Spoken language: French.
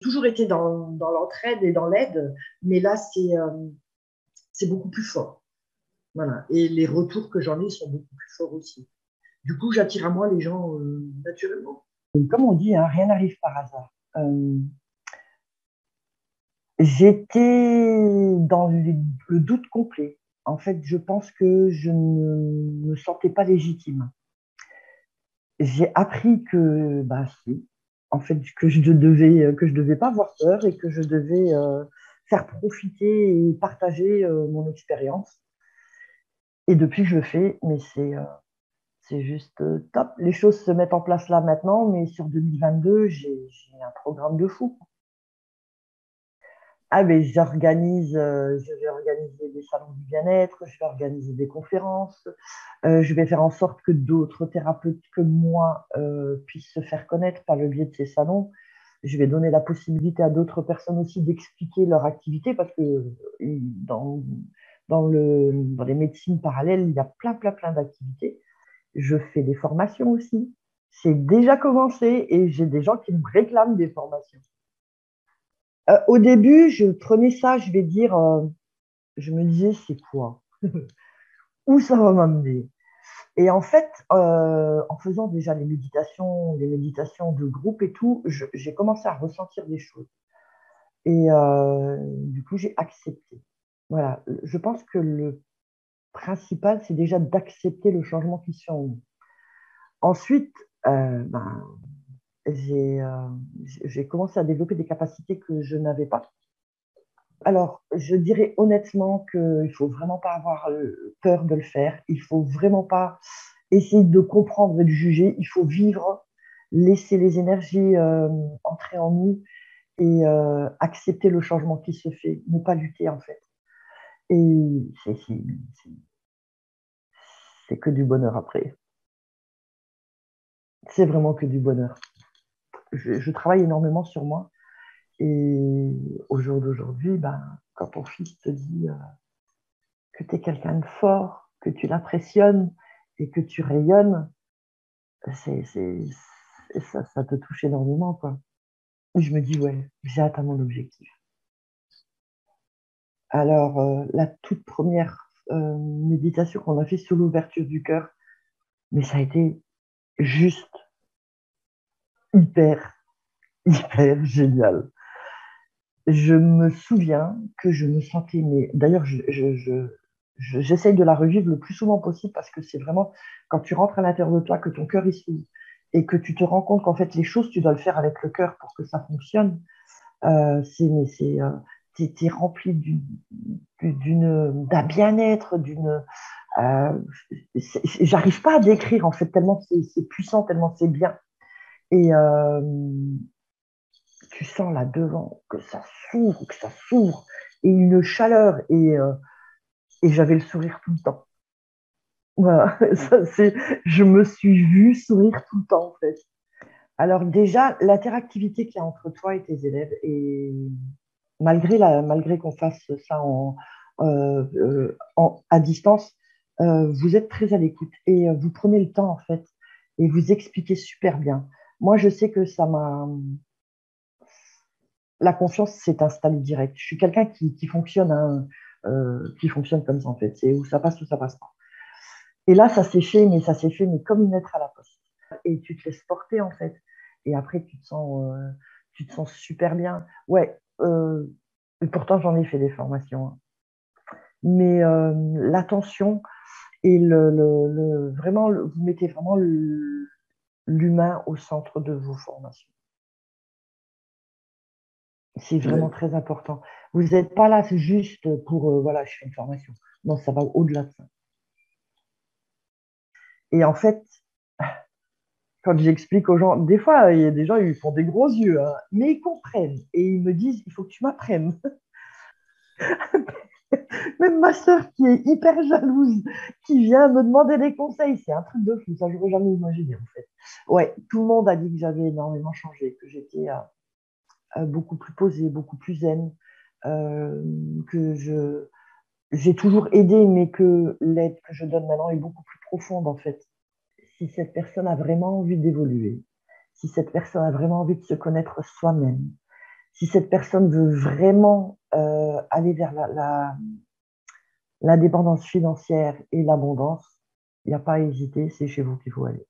toujours été dans l'entraide et dans l'aide, mais là, c'est beaucoup plus fort. Voilà. Et les retours que j'en ai sont beaucoup plus forts aussi. Du coup, j'attire à moi les gens naturellement. Et comme on dit, hein, rien n'arrive par hasard. J'étais dans le doute complet. En fait, je pense que je ne me sentais pas légitime. J'ai appris que, bah, si, en fait, que je devais pas avoir peur et que je devais faire profiter et partager mon expérience. Et depuis, je le fais, mais c'est juste top. Les choses se mettent en place là maintenant, mais sur 2022, j'ai un programme de fou. Ah, mais je vais organiser des salons du bien-être, je vais organiser des conférences, je vais faire en sorte que d'autres thérapeutes que moi puissent se faire connaître par le biais de ces salons. Je vais donner la possibilité à d'autres personnes aussi d'expliquer leur activité parce que dans, dans les médecines parallèles, il y a plein d'activités. Je fais des formations aussi. C'est déjà commencé et j'ai des gens qui me réclament des formations. Au début, je prenais ça, je vais dire, je me disais, c'est quoi? Où ça va m'amener? Et en fait, en faisant déjà les méditations de groupe et tout, j'ai commencé à ressentir des choses. Et du coup, j'ai accepté. Voilà, je pense que le principal, c'est déjà d'accepter le changement qui se fait en nous. Ensuite, ben, j'ai commencé à développer des capacités que je n'avais pas. Alors, je dirais honnêtement qu'il ne faut vraiment pas avoir peur de le faire. Il ne faut vraiment pas essayer de comprendre et de juger. Il faut vivre, laisser les énergies entrer en nous et accepter le changement qui se fait, ne pas lutter en fait. Et c'est que du bonheur après. C'est vraiment que du bonheur. Je travaille énormément sur moi et au jour d'aujourd'hui, ben, quand ton fils te dit que tu es quelqu'un de fort, que tu l'impressionnes et que tu rayonnes, c'est, c'est, ça te touche énormément, quoi. Et je me dis, ouais, j'ai atteint mon objectif. Alors, la toute première méditation qu'on a fait sur l'ouverture du cœur, mais ça a été juste hyper, hyper génial. Je me souviens que je me sentais, mais d'ailleurs, j'essaye de la revivre le plus souvent possible parce que c'est vraiment quand tu rentres à l'intérieur de toi, que ton cœur il s'ouvre et que tu te rends compte qu'en fait, les choses, tu dois le faire avec le cœur pour que ça fonctionne. T'es rempli d'un bien-être, euh, j'arrive pas à décrire en fait tellement c'est puissant, tellement c'est bien. Et tu sens là devant que ça s'ouvre, et une chaleur, et j'avais le sourire tout le temps. Voilà, je me suis vue sourire tout le temps en fait. Alors déjà, l'interactivité qu'il y a entre toi et tes élèves, et malgré qu'on fasse ça à distance, vous êtes très à l'écoute et vous prenez le temps en fait et vous expliquez super bien. Moi, je sais que la confiance s'est installée direct. Je suis quelqu'un qui fonctionne, hein, qui fonctionne comme ça en fait. C'est où ça passe ou ça passe pas. Et là, ça s'est fait, mais comme une lettre à la poste. Et tu te laisses porter en fait. Et après, tu te sens super bien. Ouais. Et pourtant, j'en ai fait des formations, hein. Mais l'attention et vous mettez vraiment l'humain au centre de vos formations. C'est vraiment très important. Vous n'êtes pas là c'est juste pour, voilà, je fais une formation. Non, ça va au-delà de ça. Et en fait, quand j'explique aux gens, des fois, il y a des gens, ils font des gros yeux, hein, mais ils comprennent. Et ils me disent, il faut que tu m'apprennes. Même ma sœur qui est hyper jalouse, qui vient me demander des conseils, c'est un truc de fou, ça, j'aurais jamais imaginé en fait. Ouais, tout le monde a dit que j'avais énormément changé, que j'étais beaucoup plus posée, beaucoup plus zen, euh, que j'ai toujours aidé, mais que l'aide que je donne maintenant est beaucoup plus profonde en fait. Si cette personne a vraiment envie d'évoluer, si cette personne a vraiment envie de se connaître soi-même, Si cette personne veut vraiment aller vers l'indépendance financière et l'abondance, il n'y a pas à hésiter, c'est chez vous qu'il faut aller.